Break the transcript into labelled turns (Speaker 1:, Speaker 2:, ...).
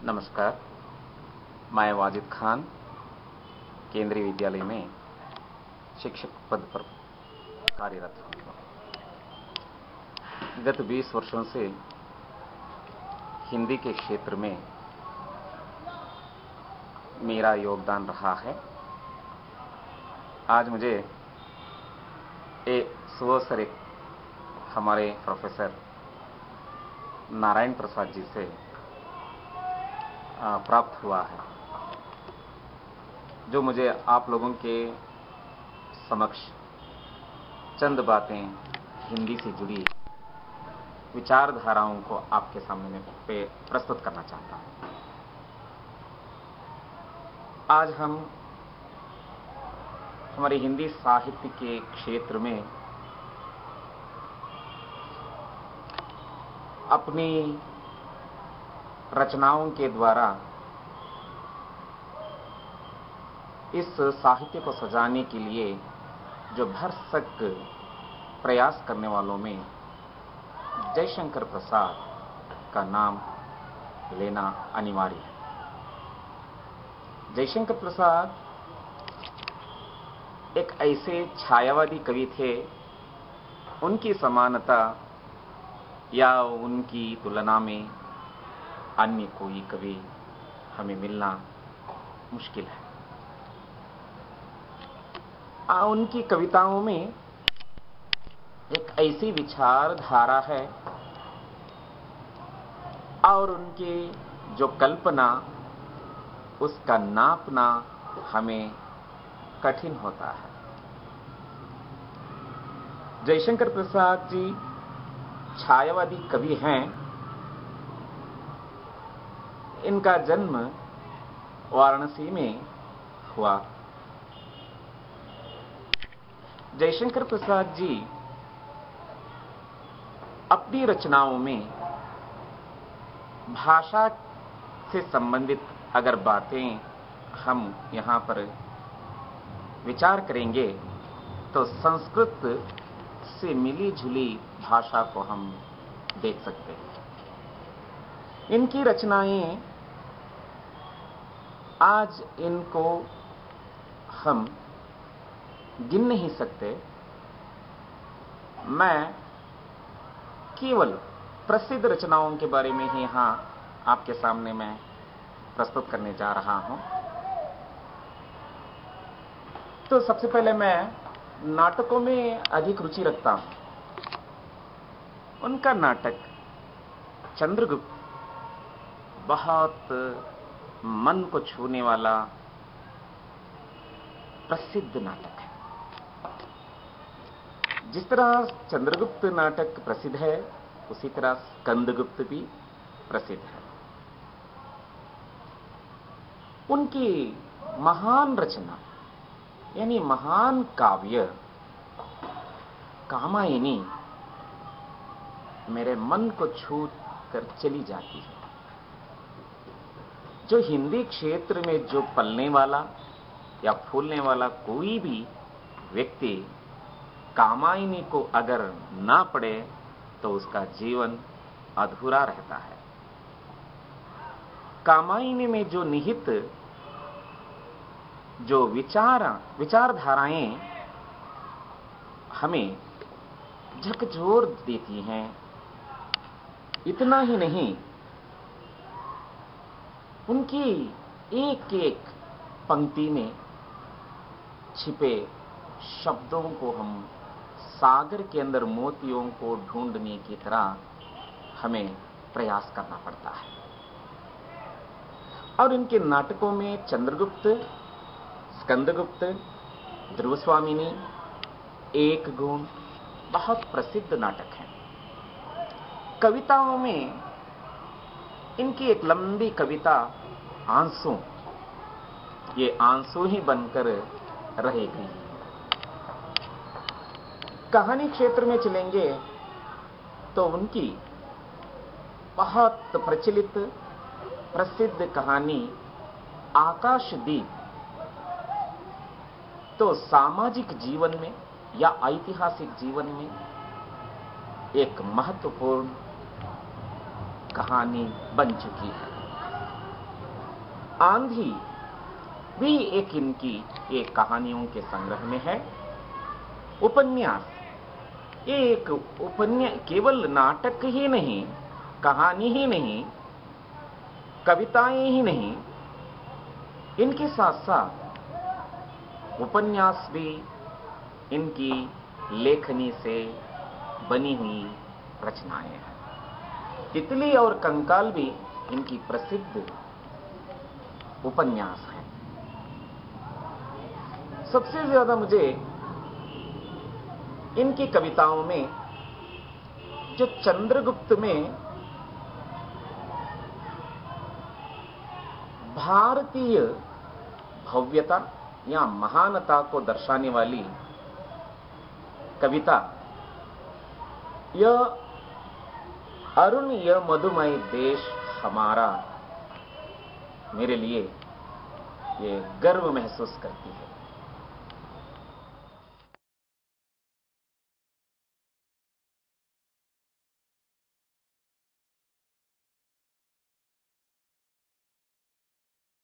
Speaker 1: नमस्कार। मैं वाजिद खान केंद्रीय विद्यालय में शिक्षक पद पर कार्यरत हूँ। गत 20 वर्षों से हिंदी के क्षेत्र में मेरा योगदान रहा है। आज मुझे सुअवसर हमारे प्रोफेसर नारायण प्रसाद जी से प्राप्त हुआ है, जो मुझे आप लोगों के समक्ष चंद बातें हिंदी से जुड़ी विचारधाराओं को आपके सामने पे प्रस्तुत करना चाहता हूं। आज हम हमारे हिंदी साहित्य के क्षेत्र में अपनी रचनाओं के द्वारा इस साहित्य को सजाने के लिए जो भरसक प्रयास करने वालों में जयशंकर प्रसाद का नाम लेना अनिवार्य है। जयशंकर प्रसाद एक ऐसे छायावादी कवि थे, उनकी समानता या उनकी तुलना में अन्य कोई कवि हमें मिलना मुश्किल है। उनकी कविताओं में एक ऐसी विचारधारा है और उनकी जो कल्पना, उसका नापना हमें कठिन होता है। जयशंकर प्रसाद जी छायावादी कवि हैं। इनका जन्म वाराणसी में हुआ। जयशंकर प्रसाद जी अपनी रचनाओं में भाषा से संबंधित अगर बातें हम यहां पर विचार करेंगे तो संस्कृत से मिली जुली भाषा को हम देख सकते हैं। इनकी रचनाएं आज इनको हम गिन नहीं सकते। मैं केवल प्रसिद्ध रचनाओं के बारे में ही यहां आपके सामने मैं प्रस्तुत करने जा रहा हूं। तो सबसे पहले मैं नाटकों में अधिक रुचि रखता हूं। उनका नाटक चंद्रगुप्त बहुत मन को छूने वाला प्रसिद्ध नाटक है। जिस तरह चंद्रगुप्त नाटक प्रसिद्ध है, उसी तरह स्कंदगुप्त भी प्रसिद्ध है। उनकी महान रचना यानी महान काव्य कामायनी मेरे मन को छू कर चली जाती है। जो हिंदी क्षेत्र में जो पलने वाला या फूलने वाला कोई भी व्यक्ति कामायनी को अगर ना पढ़े तो उसका जीवन अधूरा रहता है। कामायनी में जो निहित जो विचारधाराएं हमें झकझोर देती हैं, इतना ही नहीं, उनकी एक एक पंक्ति में छिपे शब्दों को हम सागर के अंदर मोतियों को ढूंढने की तरह हमें प्रयास करना पड़ता है। और इनके नाटकों में चंद्रगुप्त, स्कंदगुप्त, ध्रुवस्वामिनी, एक गुण बहुत प्रसिद्ध नाटक हैं। कविताओं में इनकी एक लंबी कविता आंसू, ये आंसू ही बनकर रहेगी। कहानी क्षेत्र में चलेंगे तो उनकी बहुत प्रचलित प्रसिद्ध कहानी आकाशदीप तो सामाजिक जीवन में या ऐतिहासिक जीवन में एक महत्वपूर्ण कहानी बन चुकी है। आंधी भी एक इनकी एक कहानियों के संग्रह में है। उपन्यास, ये एक उपन्यास केवल नाटक ही नहीं, कहानी ही नहीं, कविताएं ही नहीं, इनके साथ साथ उपन्यास भी इनकी लेखनी से बनी हुई रचनाएं हैं। तितली और कंकाल भी इनकी प्रसिद्ध उपन्यास हैं। सबसे ज्यादा मुझे इनकी कविताओं में जो चंद्रगुप्त में भारतीय भव्यता या महानता को दर्शाने वाली कविता, यह अरुण यह मधुमय देश हमारा, मेरे लिए ये गर्व महसूस करती है।